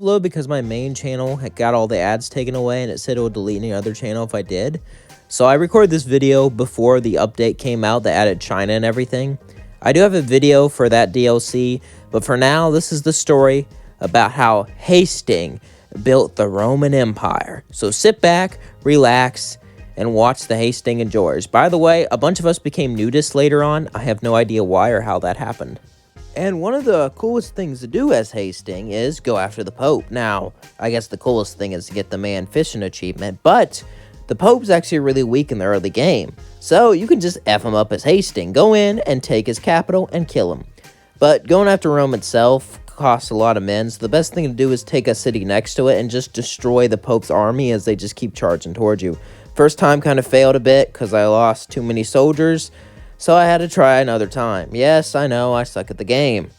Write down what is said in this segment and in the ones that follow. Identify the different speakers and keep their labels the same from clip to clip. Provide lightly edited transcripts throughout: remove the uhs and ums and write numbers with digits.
Speaker 1: upload because my main channel had got all the ads taken away and it said it would delete any other channel if I did. So I recorded this video before the update came out that added China and everything. I do have a video for that DLC, but for now, this is the story about how Haesteinn built the Roman Empire. So sit back, relax, and watch the Hasting and George. By the way, a bunch of us became nudists later on. I have no idea why or how that happened. And one of the coolest things to do as Hasting is go after the Pope. Now, I guess the coolest thing is to get the man fishing achievement, but the Pope's actually really weak in the early game. So you can just F him up as Hasting, go in and take his capital and kill him. But going after Rome itself costs a lot of men, so the best thing to do is take a city next to it and just destroy the Pope's army as they just keep charging towards you. First time kind of failed a bit because I lost too many soldiers, so I had to try another time. Yes, I know, I suck at the game.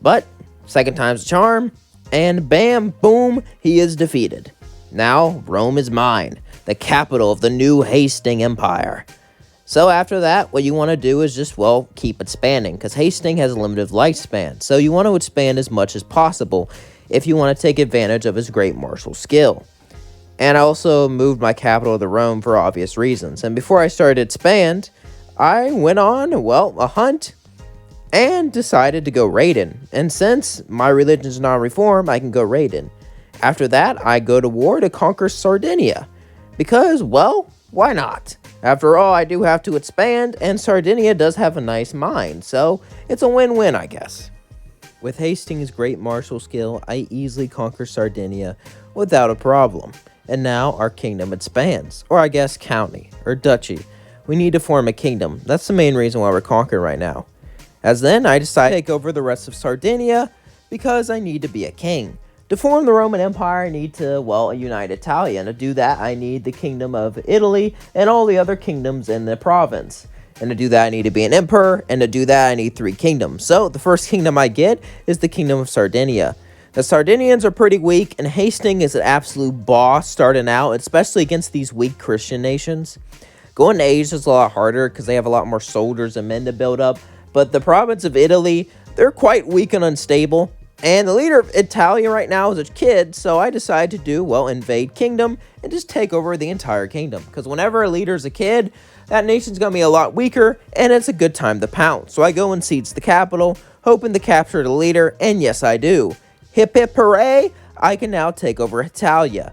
Speaker 1: But second time's a charm, and bam, boom, he is defeated. Now, Rome is mine, the capital of the new Hasting Empire. So after that, what you want to do is just, well, keep expanding, because Hasting has a limited lifespan, so you want to expand as much as possible if you want to take advantage of his great martial skill. And I also moved my capital to Rome for obvious reasons, and before I started to expand, I went on, well, a hunt, and decided to go raiding. And since my religion is non-reform, I can go raiding. After that, I go to war to conquer Sardinia. Because, well, why not? After all, I do have to expand, and Sardinia does have a nice mine, so it's a win-win, I guess. With Hasting's great martial skill, I easily conquer Sardinia without a problem. And now our kingdom expands, or I guess county, or duchy. We need to form a kingdom. That's the main reason why we're conquering right now. As then, I decide to take over the rest of Sardinia because I need to be a king. To form the Roman Empire, I need to, well, unite Italia. And to do that, I need the kingdom of Italy and all the other kingdoms in the province. And to do that, I need to be an emperor. And to do that, I need 3 kingdoms. So the first kingdom I get is the kingdom of Sardinia. The Sardinians are pretty weak, and Hasting is an absolute boss starting out, especially against these weak Christian nations. Going to Asia is a lot harder because they have a lot more soldiers and men to build up. But the province of Italy, they're quite weak and unstable. And the leader of Italia right now is a kid, so I decided to do, well, invade kingdom and just take over the entire kingdom. Because whenever a leader is a kid, that nation's going to be a lot weaker, and it's a good time to pounce. So I go and siege the capital, hoping to capture the leader, and yes, I do. Hip hip hooray, I can now take over Italia.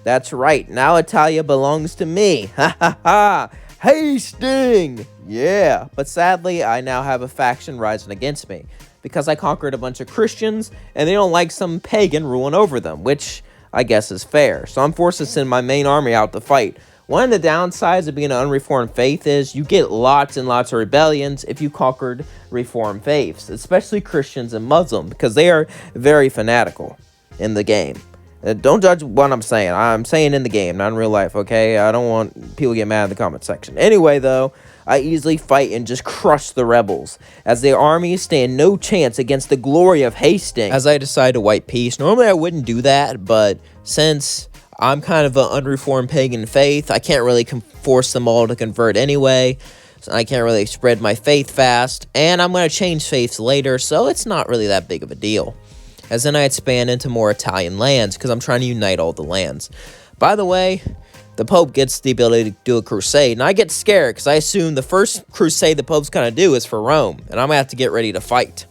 Speaker 1: That's right, now Italia belongs to me. Ha ha ha! Hasting! Yeah, but sadly, I now have a faction rising against me, because I conquered a bunch of Christians, and they don't like some pagan ruling over them, which I guess is fair. So I'm forced to send my main army out to fight. One of the downsides of being an unreformed faith is you get lots and lots of rebellions if you conquered reformed faiths, especially Christians and Muslims, because they are very fanatical in the game. Don't judge what I'm saying. I'm saying in the game, not in real life, okay? I don't want people to get mad in the comment section. Anyway, though, I easily fight and just crush the rebels, as their armies stand no chance against the glory of Hasting. As I decide to wipe peace, normally I wouldn't do that, but since I'm kind of an unreformed pagan faith, I can't really force them all to convert anyway, so I can't really spread my faith fast, and I'm going to change faiths later, so it's not really that big of a deal. As then I expand into more Italian lands, because I'm trying to unite all the lands. By the way, the Pope gets the ability to do a crusade, and I get scared, because I assume the first crusade the Pope's going to do is for Rome, and I'm going to have to get ready to fight.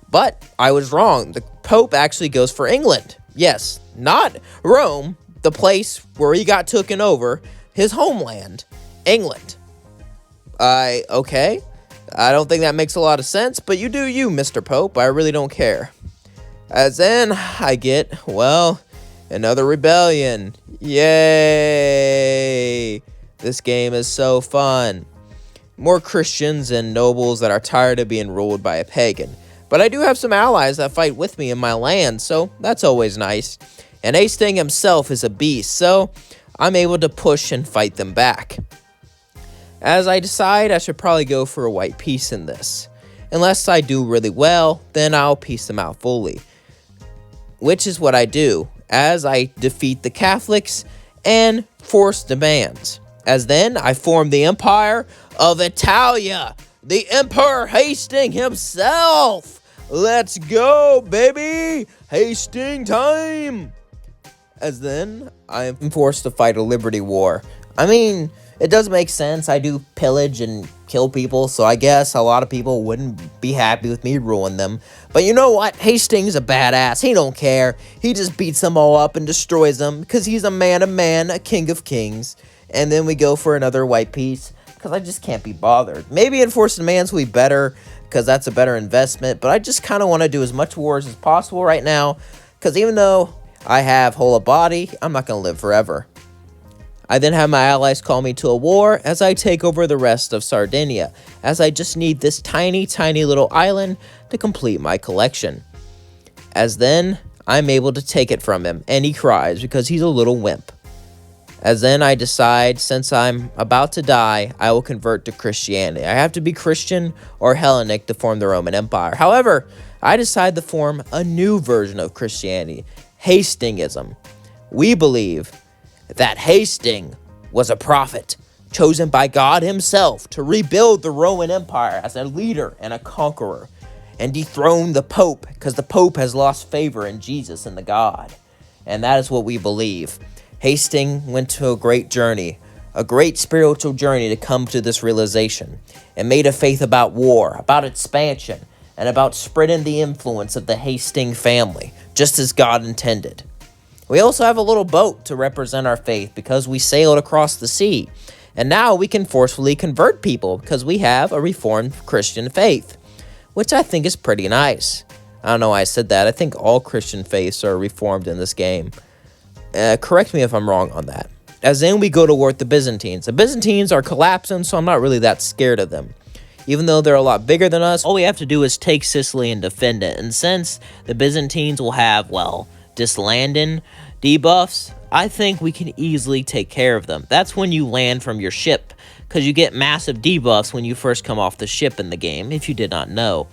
Speaker 1: But I was wrong. The Pope actually goes for England. Yes, not Rome, the place where he got taken over, his homeland, England. Okay, I don't think that makes a lot of sense, but you do you, Mr. Pope. I really don't care. As then, I get, well, another rebellion. Yay! This game is so fun. More Christians and nobles that are tired of being ruled by a pagan. But I do have some allies that fight with me in my land, so that's always nice. And Hasting himself is a beast, so I'm able to push and fight them back. As I decide, I should probably go for a white peace in this. Unless I do really well, then I'll peace them out fully. Which is what I do, as I defeat the Catholics and force demands. As then, I form the Empire of Italia, the Emperor Hasting himself. Let's go, baby! Hasting time! As then, I am forced to fight a liberty war. I mean, it does make sense. I do pillage and kill people, so I guess a lot of people wouldn't be happy with me ruining them. But you know what? Hasting's a badass. He don't care. He just beats them all up and destroys them because he's a man of man, a king of kings. And then we go for another white piece because I just can't be bothered. Maybe enforced demands will be better because that's a better investment, but I just kind of want to do as much wars as possible right now because even though I have whole of body, I'm not going to live forever. I then have my allies call me to a war as I take over the rest of Sardinia, as I just need this tiny, tiny little island to complete my collection. As then, I'm able to take it from him, and he cries because he's a little wimp. As then I decide, since I'm about to die, I will convert to Christianity. I have to be Christian or Hellenic to form the Roman Empire. However, I decide to form a new version of Christianity, Hastingism. We believe that Haesteinn was a prophet chosen by God himself to rebuild the Roman Empire as a leader and a conqueror and dethrone the Pope because the Pope has lost favor in Jesus and the God. And that is what we believe. Haesteinn went to a great journey, a great spiritual journey to come to this realization, and made a faith about war, about expansion, and about spreading the influence of the Hasting family, just as God intended. We also have a little boat to represent our faith because we sailed across the sea, and now we can forcefully convert people because we have a reformed Christian faith, which I think is pretty nice. I don't know why I said that. I think all Christian faiths are reformed in this game. Correct me if I'm wrong on that. As then we go to war with the Byzantines. The Byzantines are collapsing, so I'm not really that scared of them. Even though they're a lot bigger than us, all we have to do is take Sicily and defend it. And since the Byzantines will have, well, dislanding debuffs, I think we can easily take care of them. That's when you land from your ship, because you get massive debuffs when you first come off the ship in the game, if you did not know.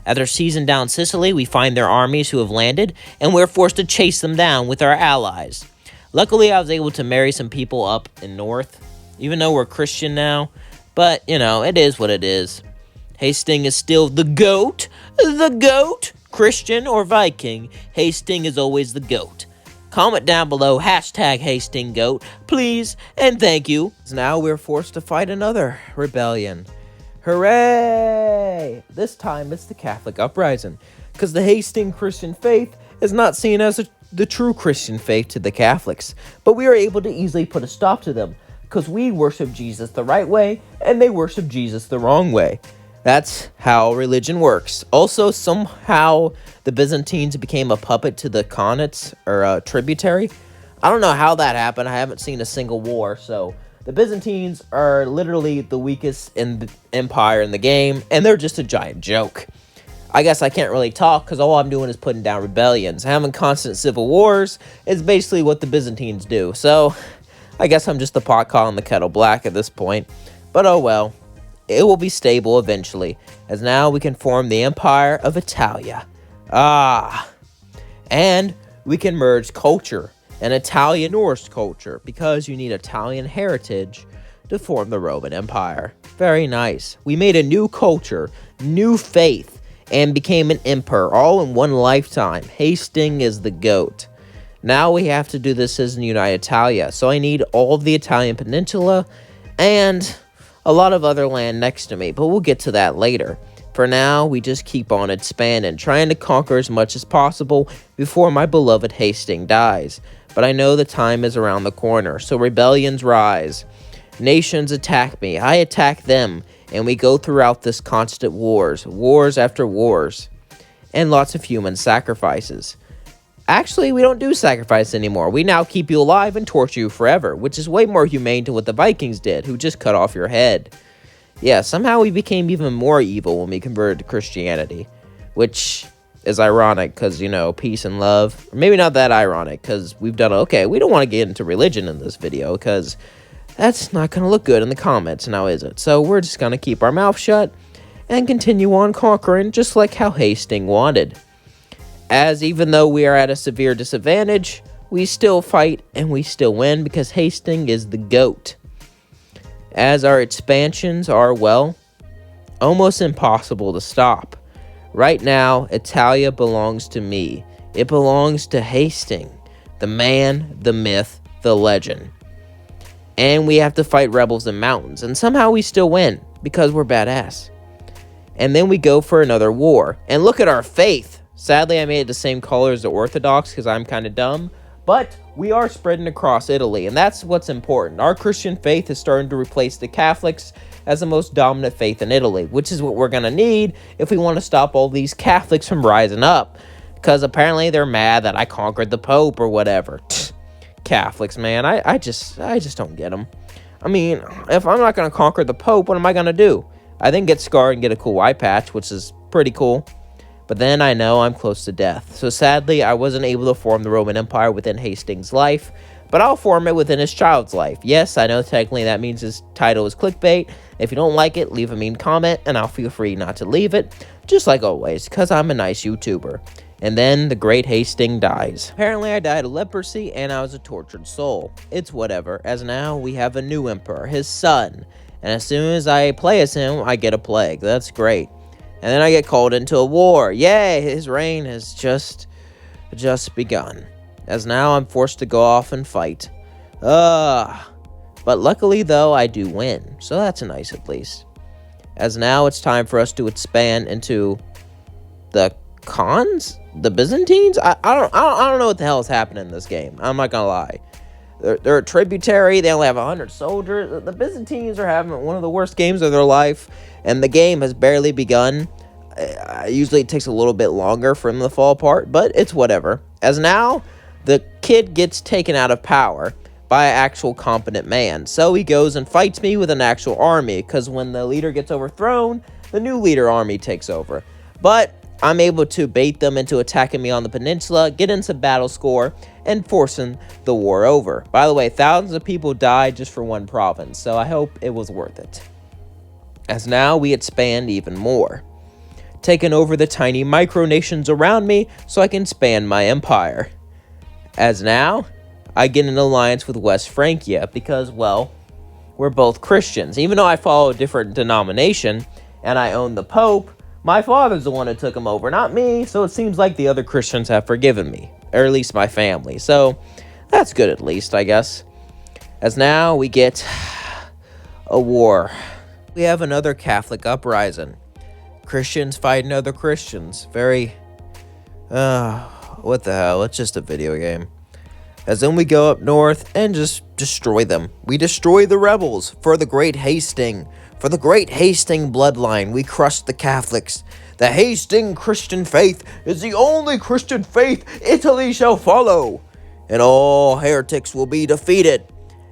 Speaker 1: After seizing down Sicily, we find their armies who have landed, and we're forced to chase them down with our allies. Luckily, I was able to marry some people up in North, even though we're Christian now, but, you know, it is what it is. Hasting is still the GOAT, Christian or Viking. Hasting is always the GOAT. Comment down below, #HastingGoat, please, and thank you. Now we're forced to fight another rebellion. Hooray! This time it's the Catholic uprising, because the Hasting Christian faith is not seen as the true Christian faith to the Catholics, but we are able to easily put a stop to them, because we worship Jesus the right way, and they worship Jesus the wrong way. That's how religion works. Also, somehow the Byzantines became a puppet to the Khanates, or a tributary. I don't know how that happened. I haven't seen a single war, so the Byzantines are literally the weakest empire in the game, and they're just a giant joke. I guess I can't really talk because all I'm doing is putting down rebellions. Having constant civil wars is basically what the Byzantines do, so I guess I'm just the pot calling the kettle black at this point. But oh well. It will be stable eventually, as now we can form the Empire of Italia. And we can merge culture and Italian Norse culture, because you need Italian heritage to form the Roman Empire. Very nice. We made a new culture, new faith, and became an emperor all in one lifetime. Hasting is the GOAT. Now we have to do this as a united Italia, so I need all of the Italian peninsula and a lot of other land next to me, but we'll get to that later. For now, we just keep on expanding, trying to conquer as much as possible before my beloved Hasting dies. But I know the time is around the corner, so rebellions rise. Nations attack me, I attack them, and we go throughout this constant wars after wars, and lots of human sacrifices. Actually, we don't do sacrifice anymore. We now keep you alive and torture you forever, which is way more humane to what the Vikings did, who just cut off your head. Yeah, somehow we became even more evil when we converted to Christianity, which is ironic because, you know, peace and love. Or maybe not that ironic because we've done okay. We don't want to get into religion in this video because that's not going to look good in the comments, now is it? So we're just going to keep our mouth shut and continue on conquering just like how Hasting wanted. As even though we are at a severe disadvantage, we still fight and we still win because Hasting is the GOAT. As our expansions are, well, almost impossible to stop. Right now, Italia belongs to me. It belongs to Haesting, the man, the myth, the legend. And we have to fight rebels in mountains, and somehow we still win, because we're badass. And then we go for another war, and look at our faith. Sadly, I made it the same color as the Orthodox, because I'm kind of dumb, but we are spreading across Italy, and that's what's important. Our Christian faith is starting to replace the Catholics as the most dominant faith in Italy, which is what we're going to need if we want to stop all these Catholics from rising up, because apparently they're mad that I conquered the Pope or whatever. Catholics, man, I just don't get them. I mean, if I'm not going to conquer the Pope, what am I going to do? I then get scarred and get a cool eye patch, which is pretty cool. But then I know I'm close to death. So sadly, I wasn't able to form the Roman Empire within Hasting's life, but I'll form it within his child's life. Yes, I know technically that means his title is clickbait. If you don't like it, leave a mean comment, and I'll feel free not to leave it, just like always, because I'm a nice YouTuber. And then the great Hasteinn dies. Apparently I died of leprosy and I was a tortured soul. It's whatever, as now we have a new emperor, his son. And as soon as I play as him, I get a plague. That's great. And then I get called into a war. Yay, his reign has just begun. As now I'm forced to go off and fight. But luckily though, I do win. So that's nice at least. As now it's time for us to expand into the Khans? The Byzantines? I don't know what the hell is happening in this game. I'm not gonna lie. They're a tributary. They only have 100 soldiers. The Byzantines are having one of the worst games of their life, and the game has barely begun. Usually it takes a little bit longer for them to fall apart, but it's whatever. As now, the kid gets taken out of power by an actual competent man. So he goes and fights me with an actual army, because when the leader gets overthrown, the new leader army takes over. But I'm able to bait them into attacking me on the peninsula, get into battle score, and forcing the war over. By the way, thousands of people died just for one province, so I hope it was worth it. As now we expand even more, taking over the tiny micronations around me so I can expand my empire. As now, I get an alliance with West Francia because, well, we're both Christians. Even though I follow a different denomination and I own the Pope, my father's the one who took him over, not me, so it seems like the other Christians have forgiven me, or at least my family, so that's good at least, I guess. As now we get a war. We have another Catholic uprising. Christians fighting other Christians. Very, what the hell, it's just a video game. As then we go up north and just destroy them. We destroy the rebels for the great Hasteinn. For the great Hasteinn bloodline, we crushed the Catholics. The Hasteinn Christian faith is the only Christian faith Italy shall follow, and all heretics will be defeated.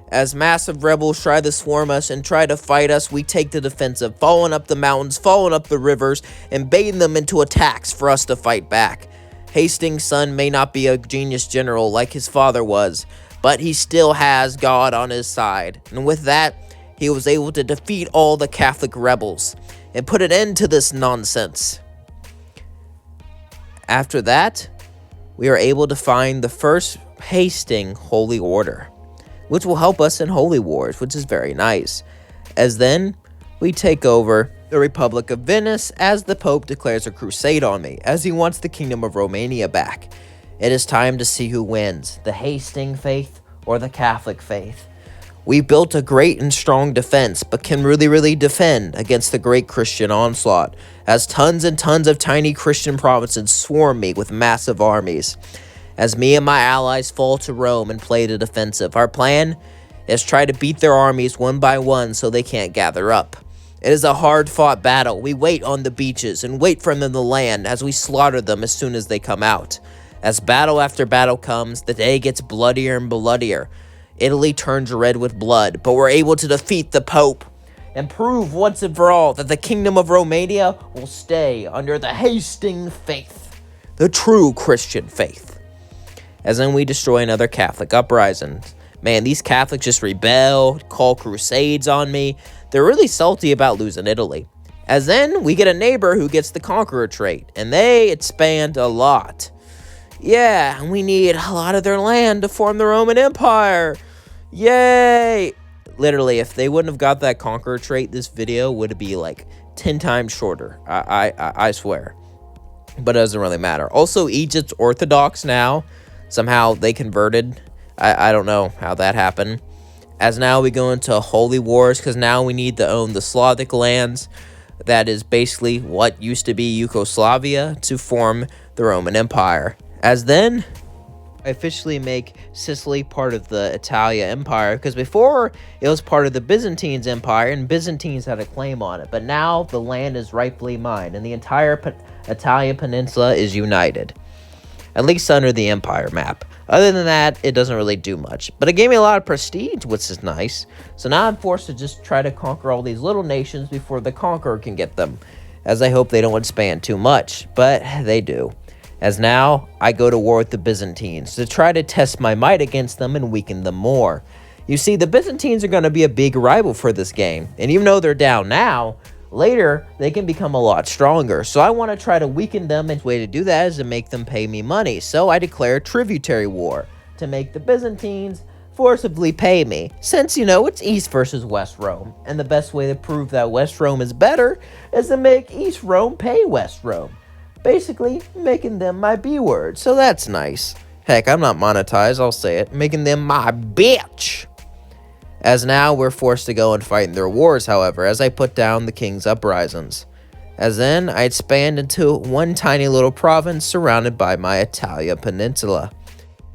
Speaker 1: As massive rebels try to swarm us and try to fight us, we take the defensive, following up the mountains, following up the rivers, and baiting them into attacks for us to fight back. Hasting's son may not be a genius general like his father was, but he still has God on his side, and with that, he was able to defeat all the Catholic rebels and put an end to this nonsense. After that, we are able to find the first Hasteinn Holy Order, which will help us in holy wars, which is very nice. As then, we take over the Republic of Venice as the Pope declares a crusade on me, as he wants the Kingdom of Romania back. It is time to see who wins, the Hasteinn faith or the Catholic faith. We built a great and strong defense, but can really defend against the great Christian onslaught, as tons and tons of tiny Christian provinces swarm me with massive armies. As me and my allies fall to Rome and play the defensive, our plan is try to beat their armies one by one so they can't gather up. It is a hard-fought battle. We wait on the beaches and wait for them to land as we slaughter them as soon as they come out. As battle after battle comes, the day gets bloodier and bloodier. Italy turns red with blood, but we're able to defeat the Pope and prove once and for all that the Kingdom of Romania will stay under the Hasteinn faith, the true Christian faith. As then we destroy another Catholic uprising. Man, these Catholics just rebel, call crusades on me. They're really salty about losing Italy. As then we get a neighbor who gets the conqueror trait, and they expand a lot. Yeah, and we need a lot of their land to form the Roman Empire. Yay! Literally, if they wouldn't have got that conqueror trait, this video would be like 10 times shorter. I swear. but it doesn't really matter. Also, Egypt's Orthodox now. Somehow they converted. I don't know how that happened. As now we go into holy wars, because now we need to own the Slavic lands. That is basically what used to be Yugoslavia to form the Roman Empire. As then, I officially make Sicily part of the Italia Empire, because before it was part of the Byzantines Empire, and Byzantines had a claim on it. But now the land is rightfully mine, and the entire Italian peninsula is united. At least under the empire map. Other than that, it doesn't really do much. But it gave me a lot of prestige, which is nice. So now I'm forced to just try to conquer all these little nations before the conqueror can get them. As I hope they don't expand too much. But they do. As now, I go to war with the Byzantines to try to test my might against them and weaken them more. You see, the Byzantines are going to be a big rival for this game. And even though they're down now, later, they can become a lot stronger, so I want to try to weaken them, and the way to do that is to make them pay me money. So I declare a tributary war to make the Byzantines forcibly pay me, since, you know, it's East versus West Rome, and the best way to prove that West Rome is better is to make East Rome pay West Rome, basically making them my B-word, so that's nice. Heck, I'm not monetized, I'll say it, making them my bitch. As now, we're forced to go and fight in their wars, however, as I put down the king's uprisings. As then, I expand into one tiny little province surrounded by my Italia peninsula.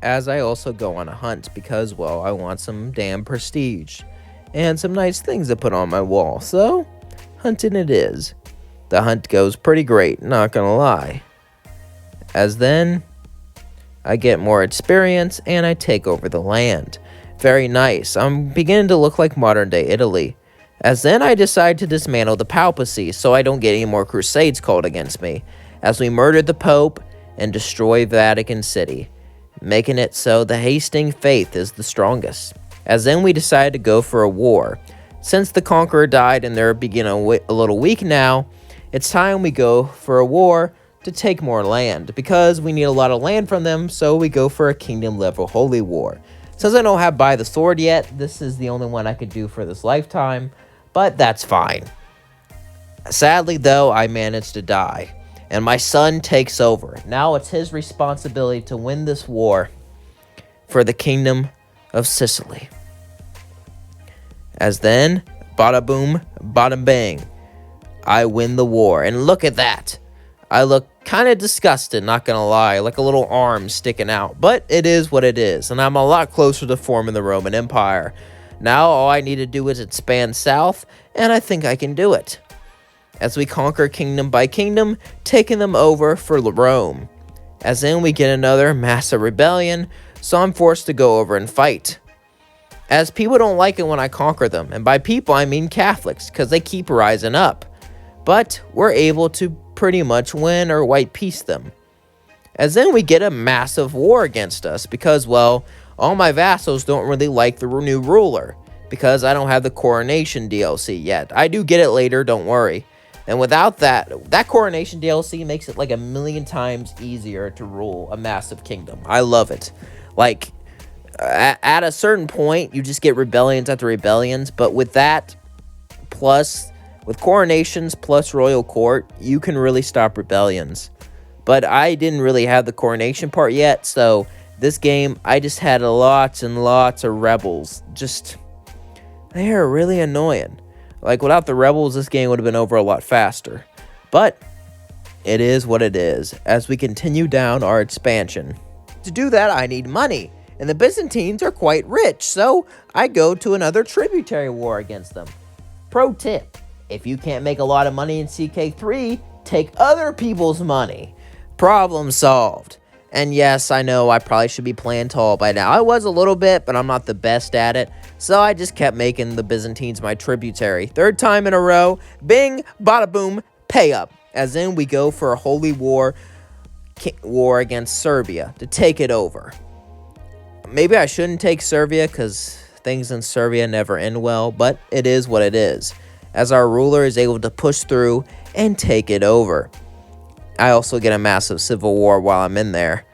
Speaker 1: As I also go on a hunt, because, well, I want some damn prestige. And some nice things to put on my wall, so, hunting it is. The hunt goes pretty great, not gonna lie. As then, I get more experience, and I take over the land. Very nice. I'm beginning to look like modern-day Italy. As then I decide to dismantle the papacy so I don't get any more crusades called against me, as we murder the Pope and destroy Vatican City, making it so the Hasting faith is the strongest. As then we decide to go for a war. Since the conqueror died and they're beginning a little weak now, it's time we go for a war to take more land, because we need a lot of land from them, so we go for a kingdom-level holy war. Since I don't have By the Sword yet, this is the only one I could do for this lifetime, but that's fine. Sadly, though, I managed to die, and my son takes over. Now it's his responsibility to win this war for the kingdom of Sicily. As then, bada boom, bada bang, I win the war, and look at that. I look kind of disgusted, not gonna lie, like a little arm sticking out, but it is what it is, and I'm a lot closer to forming the Roman Empire. Now all I need to do is expand south, and I think I can do it. As we conquer kingdom by kingdom, taking them over for Rome. As then we get another massive rebellion, so I'm forced to go over and fight. As people don't like it when I conquer them, and by people I mean Catholics, because they keep rising up. But we're able to pretty much win or white peace them. As then we get a massive war against us because, well, all my vassals don't really like the new ruler because I don't have the coronation DLC yet. I do get it later, don't worry. And without that coronation DLC makes it like 1,000,000 times easier to rule a massive kingdom. I love it. Like, at a certain point, you just get rebellions after rebellions, but with that, plus with coronations plus royal court, you can really stop rebellions. But I didn't really have the coronation part yet, so this game, I just had lots and lots of rebels. They are really annoying. Like, without the rebels, this game would have been over a lot faster. But it is what it is, as we continue down our expansion. To do that, I need money, and the Byzantines are quite rich, so I go to another tributary war against them. Pro tip. If you can't make a lot of money in CK3, take other people's money. Problem solved. And yes, I know I probably should be playing tall by now. I was a little bit, but I'm not the best at it. So I just kept making the Byzantines my tributary. Third time in a row, bing, bada boom, pay up. As in, we go for a holy war against Serbia to take it over. Maybe I shouldn't take Serbia because things in Serbia never end well, but it is what it is, as our ruler is able to push through and take it over. I also get a massive civil war while I'm in there,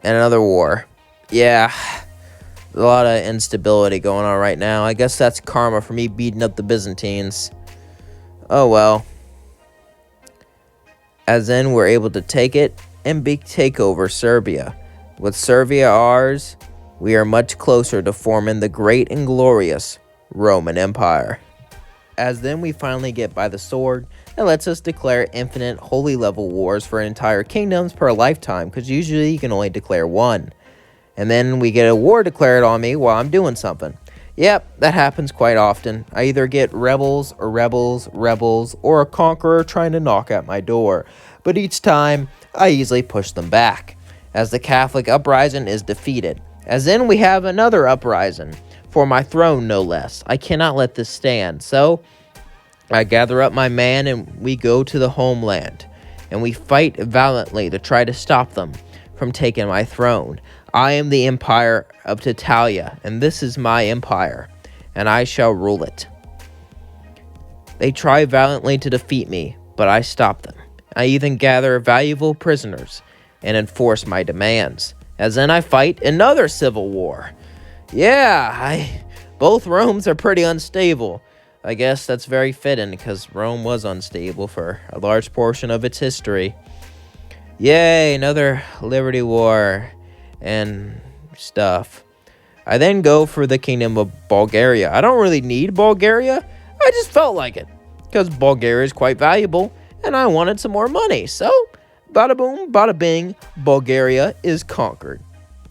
Speaker 1: and another war. Yeah, a lot of instability going on right now. I guess that's karma for me beating up the Byzantines. Oh well. as then we're able to take it and take over Serbia. With Serbia ours, we are much closer to forming the great and glorious Roman Empire. As then we finally get by the sword that lets us declare infinite holy level wars for entire kingdoms per lifetime, because usually you can only declare one. And then we get a war declared on me while I'm doing something. Yep, that happens quite often. I either get rebels, or a conqueror trying to knock at my door. But each time, I easily push them back, as the Catholic uprising is defeated. As then we have another uprising, for my throne no less. I cannot let this stand, so I gather up my man and we go to the homeland. And we fight valiantly to try to stop them from taking my throne. I am the empire of Italia, and this is my empire, and I shall rule it. They try valiantly to defeat me, but I stop them. I even gather valuable prisoners and enforce my demands. As then I fight another civil war. Yeah, both Romes are pretty unstable. I guess that's very fitting, because Rome was unstable for a large portion of its history. Yay, another Liberty War and stuff. I then go for the Kingdom of Bulgaria. I don't really need Bulgaria. I just felt like it, because Bulgaria is quite valuable, and I wanted some more money. So, bada boom, bada bing, Bulgaria is conquered.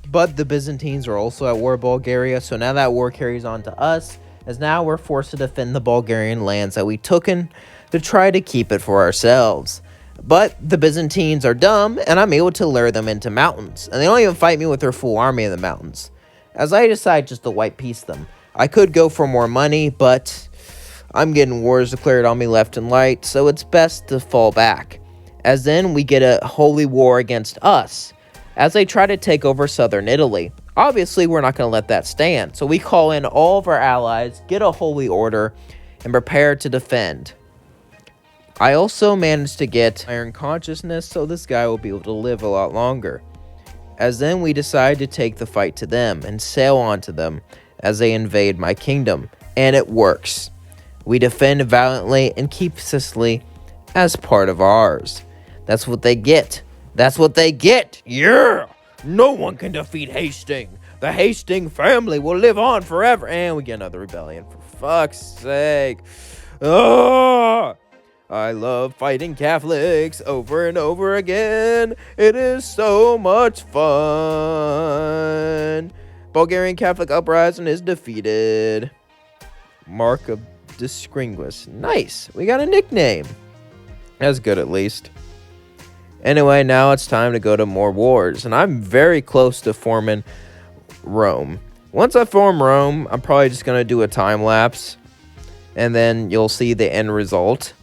Speaker 1: But the Byzantines are also at war with Bulgaria, so now that war carries on to us, as now we're forced to defend the Bulgarian lands that we took in to try to keep it for ourselves. But the Byzantines are dumb, and I'm able to lure them into mountains, and they don't even fight me with their full army in the mountains, as I decide just to white peace them. I could go for more money, but I'm getting wars declared on me left and right, so it's best to fall back. As then we get a holy war against us, as they try to take over southern Italy. Obviously, we're not going to let that stand, so we call in all of our allies, get a holy order, and prepare to defend. I also managed to get iron consciousness, so this guy will be able to live a lot longer. As then we decide to take the fight to them and sail onto them as they invade my kingdom, and it works. We defend valiantly and keep Sicily as part of ours. That's what they get. That's what they get. Yeah! No one can defeat Haesteinn. The Hasteinn family will live on forever. And we get another rebellion, for fuck's sake. Ah! I love fighting Catholics over and over again. It is so much fun. Bulgarian Catholic uprising is defeated. Mark of Distinguished. Nice. We got a nickname. That's good, at least. Anyway, now it's time to go to more wars. And I'm very close to forming Rome. Once I form Rome, I'm probably just going to do a time lapse. And then you'll see the end result.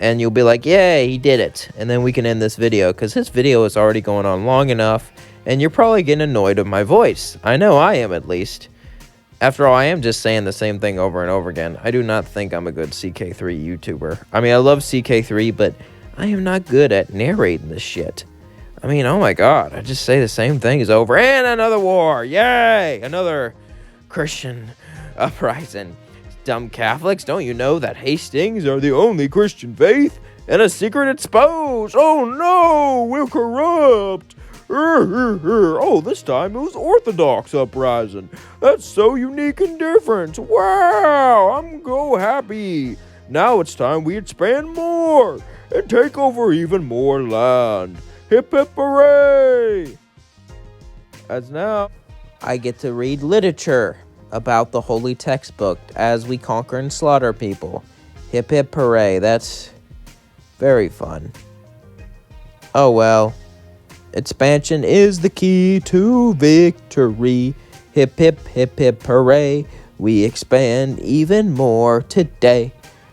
Speaker 1: And you'll be like, yay, he did it. And then we can end this video, because this video is already going on long enough. And you're probably getting annoyed with my voice. I know I am, at least. After all, I am just saying the same thing over and over again. I do not think I'm a good CK3 YouTuber. I mean, I love CK3, but I am not good at narrating this shit. I mean, oh my god, I just say the same thing is over. And another war! Yay! Another Christian uprising. Dumb Catholics, don't you know that Hastings are the only Christian faith? And a secret exposed! Oh no! We're corrupt! Oh, this time it was Orthodox uprising. That's so unique and different. Wow! I'm so happy. Now it's time we expand more and take over even more land. Hip hip hooray! As now, I get to read literature about the holy textbook as we conquer and slaughter people. Hip hip hooray, that's very fun. Oh well. Expansion is the key to victory. Hip hip hip hip hooray. We expand even more today.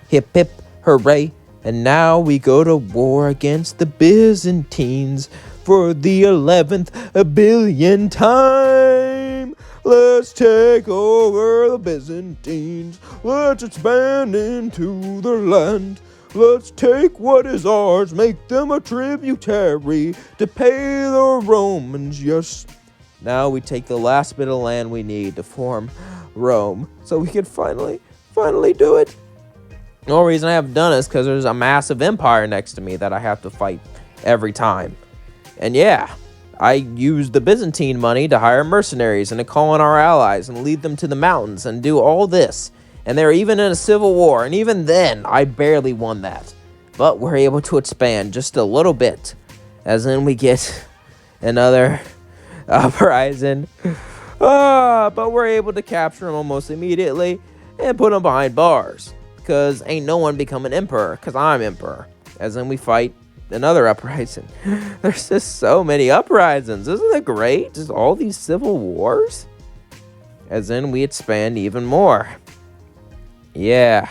Speaker 1: Hip hip hooray. And now we go to war against the Byzantines for the 11th billion time. Let's take over the Byzantines. Let's expand into their land. Let's take what is ours, make them a tributary to pay the Romans, yes. Now we take the last bit of land we need to form Rome, so we can finally do it. The only reason I haven't done it is because there's a massive empire next to me that I have to fight every time. And yeah, I use the Byzantine money to hire mercenaries and to call in our allies and lead them to the mountains and do all this. And they're even in a civil war, and even then, I barely won that. But we're able to expand just a little bit. As in we get another uprising. But we're able to capture them almost immediately and put them behind bars. Because ain't no one becoming emperor, because I'm emperor. As in we fight another uprising. There's just so many uprisings. Isn't it great? Just all these civil wars. As in we expand even more. Yeah.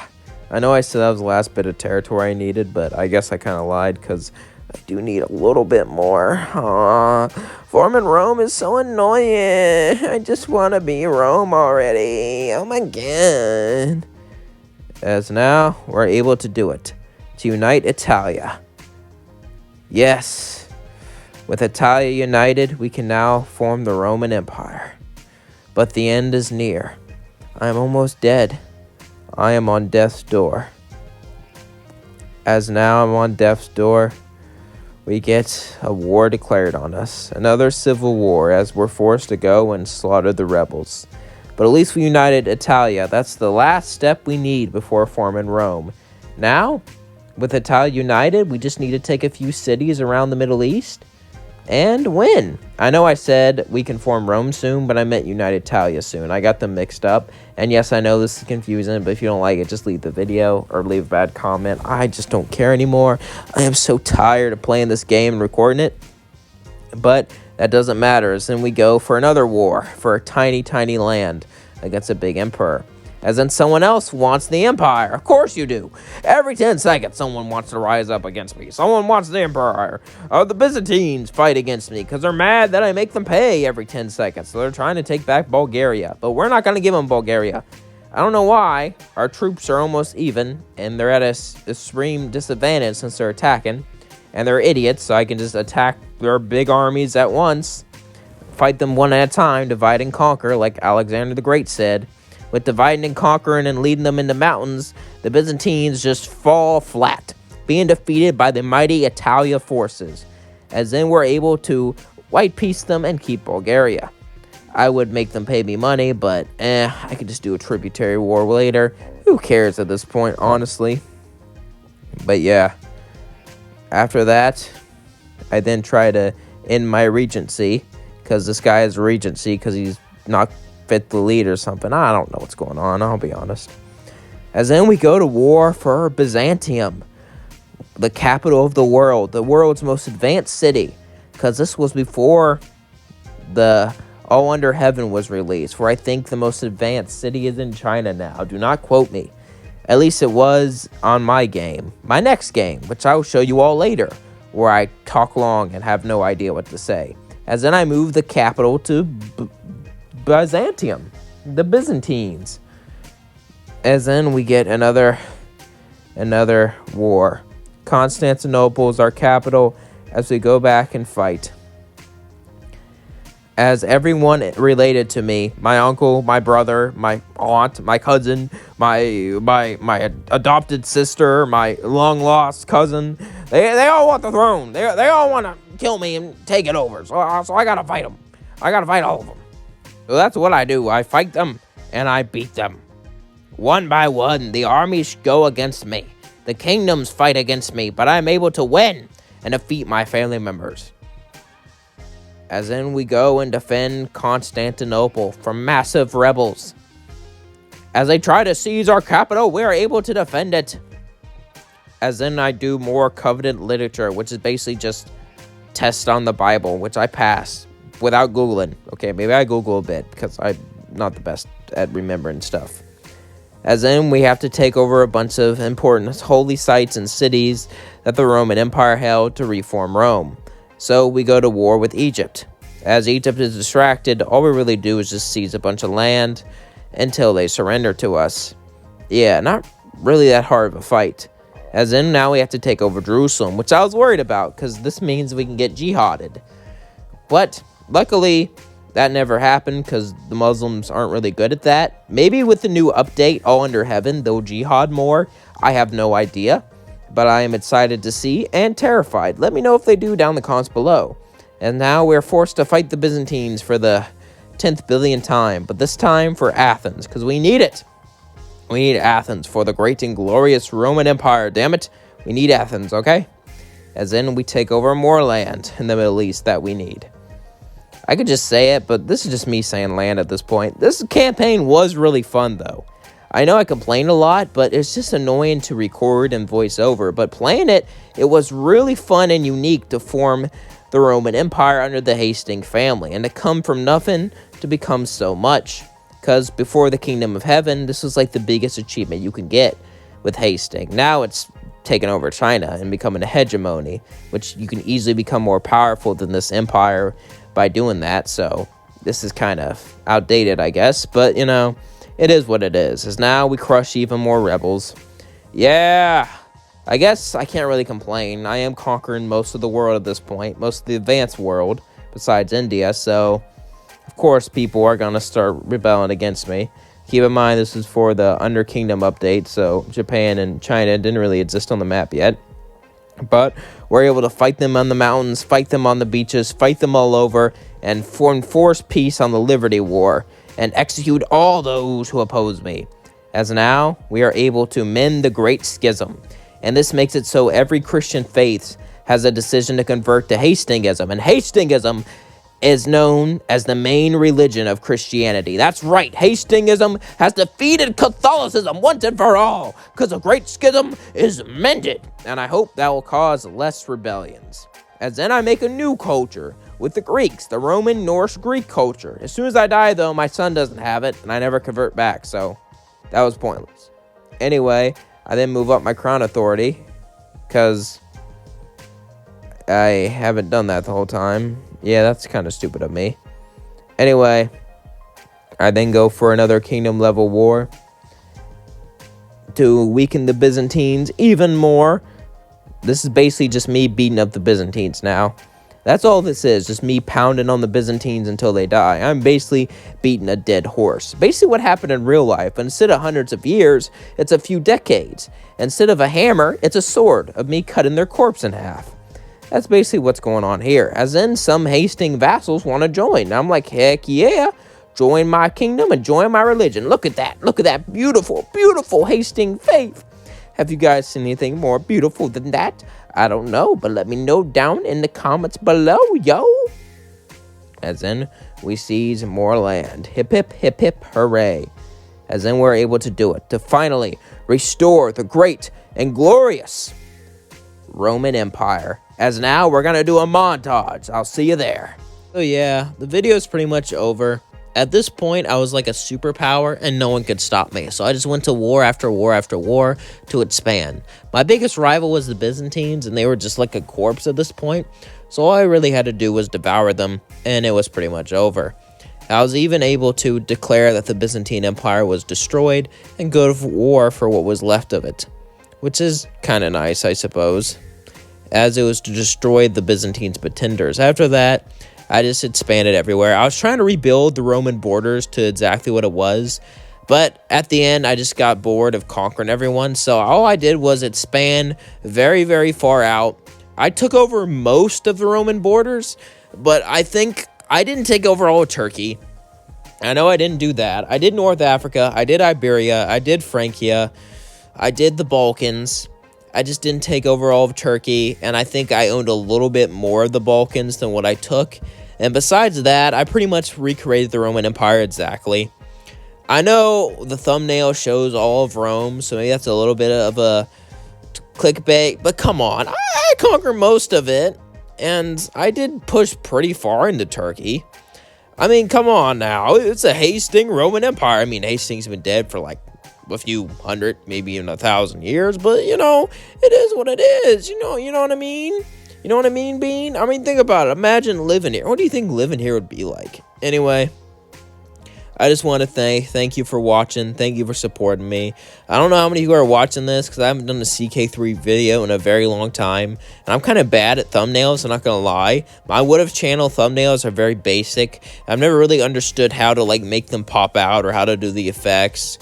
Speaker 1: I know I said that was the last bit of territory I needed, but I guess I kind of lied because I do need a little bit more. Forming Rome is so annoying. I just want to be Rome already. Oh my god. As now, we're able to do it. To unite Italia. Yes. With Italia united, we can now form the Roman Empire. But the end is near. I am almost dead. I am on death's door. As now I'm on death's door, we get a war declared on us. Another civil war as we're forced to go and slaughter the rebels. But at least we united Italia. That's the last step we need before forming Rome. Now, with Italia united, we just need to take a few cities around the Middle East and win. I know I said we can form Rome soon, but I meant unite Italia soon. I got them mixed up. And yes, I know this is confusing, but if you don't like it, just leave the video or leave a bad comment. I just don't care anymore. I am so tired of playing this game and recording it. But that doesn't matter, as then we go for another war for a tiny, tiny land against a big emperor. As then someone else wants the empire. Of course you do. Every 10 seconds, someone wants to rise up against me. Someone wants the empire. The Byzantines fight against me because they're mad that I make them pay every 10 seconds. So they're trying to take back Bulgaria. But we're not going to give them Bulgaria. I don't know why. Our troops are almost even, and they're at an extreme disadvantage since they're attacking. And they're idiots, so I can just attack their big armies at once. Fight them one at a time, divide and conquer, like Alexander the Great said. With dividing and conquering and leading them into mountains, the Byzantines just fall flat, being defeated by the mighty Italia forces. As then we're able to white peace them and keep Bulgaria. I would make them pay me money, but I could just do a tributary war later. Who cares at this point, honestly? But yeah. After that, I then try to end my regency, because this guy has regency because he's not fit the lead or something. I don't know what's going on, I'll be honest. As then we go to war for Byzantium, the capital of the world's most advanced city, because this was before the All Under Heaven was released, where I think the most advanced city is in China now. Do not quote me. At least it was on my game. My next game, which I will show you all later, where I talk long and have no idea what to say. As then I move the capital to Byzantium, the Byzantines. As then we get another war. Constantinople is our capital as we go back and fight. As everyone related to me, my uncle, my brother, my aunt, my cousin, my adopted sister, my long-lost cousin, they all want the throne. They all want to kill me and take it over. So I got to fight them. I got to fight all of them. So that's what I do. I fight them, and I beat them. One by one, the armies go against me. The kingdoms fight against me, but I'm able to win and defeat my family members. As in we go and defend Constantinople from massive rebels. As they try to seize our capital, we are able to defend it. As then I do more covenant literature, which is basically just tests on the Bible, which I pass without Googling. Okay, maybe I Google a bit because I'm not the best at remembering stuff. As in we have to take over a bunch of important holy sites and cities that the Roman Empire held to reform Rome. So we go to war with Egypt. As Egypt is distracted, all we really do is just seize a bunch of land until they surrender to us. Yeah, not really that hard of a fight. As in now we have to take over Jerusalem, which I was worried about because this means we can get jihaded. But luckily, That never happened because the Muslims aren't really good at that. Maybe with the new update, All Under Heaven, they'll jihad more. I have no idea, but I am excited to see and terrified. Let me know if they do down in the comments below. And now we're forced to fight the Byzantines for the 10th billionth time, but this time for Athens, because we need it. We need Athens for the great and glorious Roman Empire, damn it. We need Athens, okay? As in, we take over more land in the Middle East that we need. I could just say it, but this is just me saying land at this point. This campaign was really fun, though. I know I complained a lot, but it's just annoying to record and voice over. But playing it, it was really fun and unique to form the Roman Empire under the Hasting family, and to come from nothing to become so much. Because before the Kingdom of Heaven, this was like the biggest achievement you can get with Hasting. Now it's taken over China and becoming a hegemony, which you can easily become more powerful than this empire by doing that. So this is kind of outdated, I guess, but you know, it is what it is. As now we crush even more rebels. Yeah, I guess I can't really complain. I am conquering most of the world at this point, most of the advanced world besides India, so of course people are gonna start rebelling against me. Keep in mind, this is for the Under Kingdom update, so Japan and China didn't really exist on the map yet. But we're able to fight them on the mountains, fight them on the beaches, fight them all over, and enforce peace on the Liberty War, and execute all those who oppose me. As now, we are able to mend the Great Schism, and this makes it so every Christian faith has a decision to convert to Hastingism, and Hastingism is known as the main religion of Christianity. That's right, Hastingism has defeated Catholicism once and for all, because the Great Schism is mended, and I hope that will cause less rebellions. As then I make a new culture with the Greeks, the Roman, Norse, Greek culture. As soon as I die, though, my son doesn't have it, and I never convert back, so that was pointless. Anyway, I then move up my crown authority, because I haven't done that the whole time. Yeah, that's kind of stupid of me. Anyway, I then go for another kingdom level war to weaken the Byzantines even more. This is basically just me beating up the Byzantines now. That's all this is, just me pounding on the Byzantines until they die. I'm basically beating a dead horse. Basically what happened in real life, but instead of hundreds of years, it's a few decades. Instead of a hammer, it's a sword of me cutting their corpse in half. That's basically what's going on here. As in, some Hasting vassals want to join. I'm like, heck yeah, join my kingdom and join my religion. Look at that. Look at that beautiful, beautiful Hasting faith. Have you guys seen anything more beautiful than that? I don't know, but let me know down in the comments below, yo. As in, we seize more land. Hip, hip, hip, hip, hooray. As in, we're able to do it, to finally restore the great and glorious Roman Empire. As now, we're gonna do a montage. I'll see you there. So yeah, the video is pretty much over. At this point, I was like a superpower and no one could stop me. So I just went to war after war after war to expand. My biggest rival was the Byzantines, and they were just like a corpse at this point. So all I really had to do was devour them, and it was pretty much over. I was even able to declare that the Byzantine Empire was destroyed and go to war for what was left of it, which is kind of nice, I suppose, as it was to destroy the Byzantines' pretenders. After that, I just expanded everywhere. I was trying to rebuild the Roman borders to exactly what it was, but at the end, I just got bored of conquering everyone, so all I did was expand very, very far out. I took over most of the Roman borders, but I think I didn't take over all of Turkey. I know I didn't do that. I did North Africa, I did Iberia, I did Francia, I did the Balkans. I just didn't take over all of Turkey, and I think I owned a little bit more of the Balkans than what I took. And besides that, I pretty much recreated the Roman Empire exactly. I know the thumbnail shows all of Rome, so maybe that's a little bit of a clickbait, but come on, I conquered most of it, and I did push pretty far into Turkey. I mean, come on now, it's a Hasting Roman Empire. I mean, Hastings been dead for like a few hundred, maybe even 1,000 years, but you know, it is what it is. You know what I mean? You know what I mean, Bean? I mean, think about it. Imagine living here. What do you think living here would be like? Anyway, I just want to thank you for watching. Thank you for supporting me. I don't know how many of you are watching this because I haven't done a CK3 video in a very long time. And I'm kind of bad at thumbnails, I'm not going to lie. My What If channel thumbnails are very basic. I've never really understood how to like make them pop out or how to do the effects.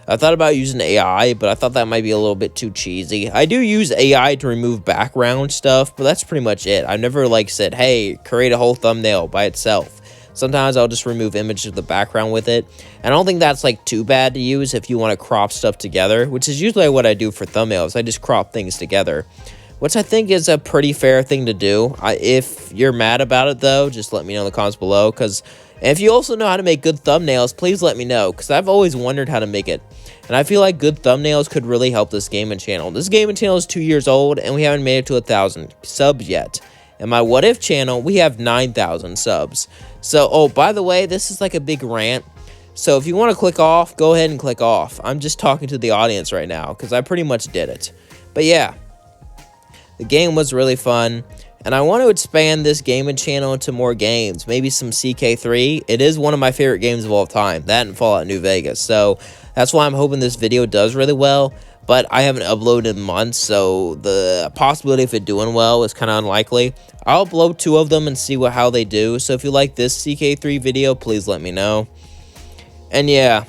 Speaker 1: I thought about using AI, but I thought that might be a little bit too cheesy. I do use AI to remove background stuff, but that's pretty much it. I've never like said, hey, create a whole thumbnail by itself. Sometimes I'll just remove images of the background with it. And I don't think that's like too bad to use if you want to crop stuff together, which is usually what I do for thumbnails. I just crop things together, which I think is a pretty fair thing to do. If you're mad about it though, just let me know in the comments below. Because if you also know how to make good thumbnails, please let me know, because I've always wondered how to make it. And I feel like good thumbnails could really help this gaming channel. This gaming channel is 2 years old, and we haven't made it to 1,000 subs yet. And my What If channel, we have 9,000 subs. So, oh, by the way, this is like a big rant. So if you want to click off, go ahead and click off. I'm just talking to the audience right now, because I pretty much did it. But yeah, the game was really fun. And I want to expand this gaming channel into more games. Maybe some CK3. It is one of my favorite games of all time. That and Fallout New Vegas. So that's why I'm hoping this video does really well. But I haven't uploaded in months, so the possibility of it doing well is kind of unlikely. I'll upload 2 of them and see how they do. So if you like this CK3 video, please let me know. And yeah,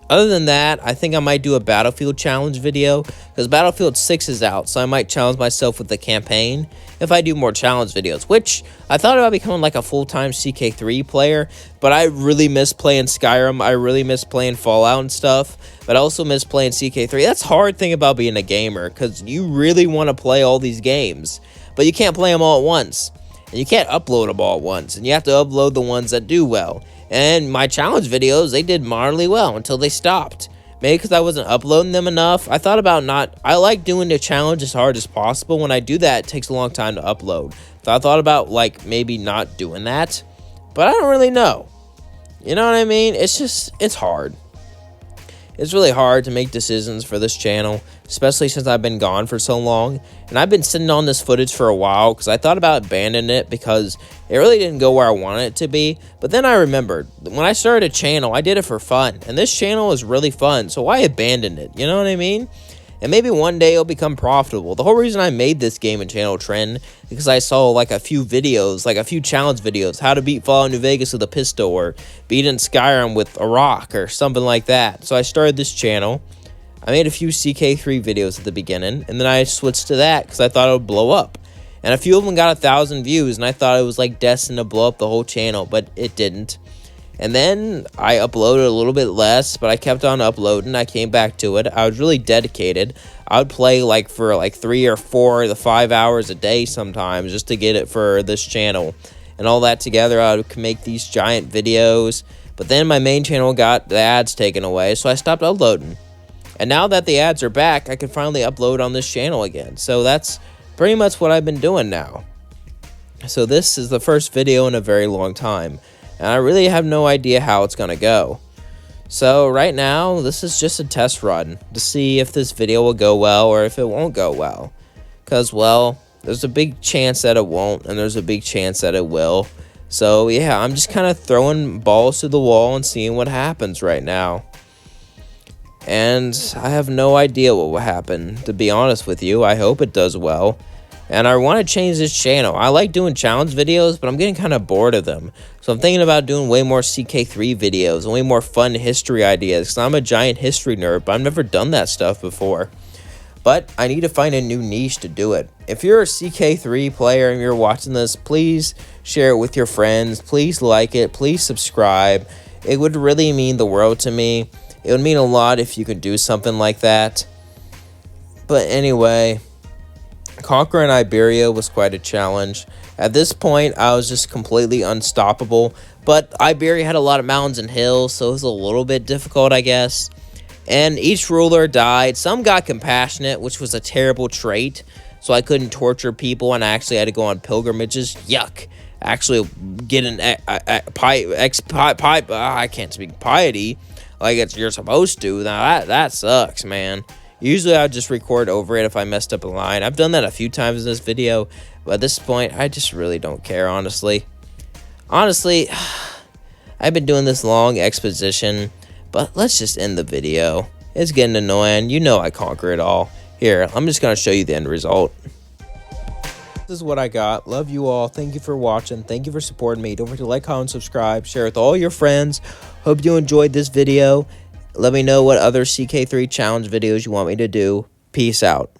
Speaker 1: other than that, I think I might do a Battlefield challenge video, because Battlefield 6 is out, so I might challenge myself with the campaign if I do more challenge videos, which I thought about becoming like a full-time CK3 player, but I really miss playing Skyrim, I really miss playing Fallout and stuff, but I also miss playing CK3. That's the hard thing about being a gamer, because you really want to play all these games, but you can't play them all at once, and you can't upload them all at once, and you have to upload the ones that do well. And my challenge videos, they did moderately well until they stopped. Maybe because I wasn't uploading them enough. I thought about I like doing the challenge as hard as possible. When I do that, it takes a long time to upload. So I thought about like maybe not doing that. But I don't really know. You know what I mean? It's hard. It's really hard to make decisions for this channel, especially since I've been gone for so long. And I've been sitting on this footage for a while because I thought about abandoning it because it really didn't go where I wanted it to be. But then I remembered, when I started a channel, I did it for fun. And this channel is really fun, so why abandon it? You know what I mean? And maybe one day it'll become profitable. The whole reason I made this gaming channel trend because I saw like a few videos, like a few challenge videos, how to beat Fallout New Vegas with a pistol or beat in Skyrim with a rock or something like that. So I started this channel. I made a few CK3 videos at the beginning, and then I switched to that because I thought it would blow up. And a few of them got 1,000 views, and I thought it was like destined to blow up the whole channel, but it didn't. And then I uploaded a little bit less, but I kept on uploading. I came back to it. I was really dedicated. I would play like for like 3 or 4 to 5 hours a day sometimes just to get it for this channel. And all that together, I would make these giant videos. But then my main channel got the ads taken away, so I stopped uploading. And now that the ads are back, I can finally upload on this channel again. So that's pretty much what I've been doing now. So this is the first video in a very long time. And I really have no idea how it's going to go. So right now, this is just a test run to see if this video will go well or if it won't go well. Because, well, there's a big chance that it won't, and there's a big chance that it will. So yeah, I'm just kind of throwing balls to the wall and seeing what happens right now. And I have no idea what will happen, to be honest with you. I hope it does well. And I want to change this channel. I like doing challenge videos, but I'm getting kind of bored of them. So I'm thinking about doing way more CK3 videos and way more fun history ideas. Because I'm a giant history nerd, but I've never done that stuff before. But I need to find a new niche to do it. If you're a CK3 player and you're watching this, please share it with your friends. Please like it. Please subscribe. It would really mean the world to me. It would mean a lot if you could do something like that. But anyway, conquering Iberia was quite a challenge. At this point, I was just completely unstoppable. But Iberia had a lot of mountains and hills, so it was a little bit difficult, I guess. And each ruler died. Some got compassionate, which was a terrible trait. So I couldn't torture people, and I actually had to go on pilgrimages. Yuck. Actually get an I can't speak piety like you're supposed to. Now that sucks, man. Usually I'll just record over it if I messed up a line. I've done that a few times in this video, but at this point I just really don't care, honestly. I've been doing this long exposition, but let's just end the video. It's getting annoying. You know I conquer it all. Here, I'm just going to show you the end result. This is what I got. Love you all. Thank you for watching. Thank you for supporting me. Don't forget to like, comment, subscribe, share with all your friends. Hope you enjoyed this video. Let me know what other CK3 challenge videos you want me to do. Peace out.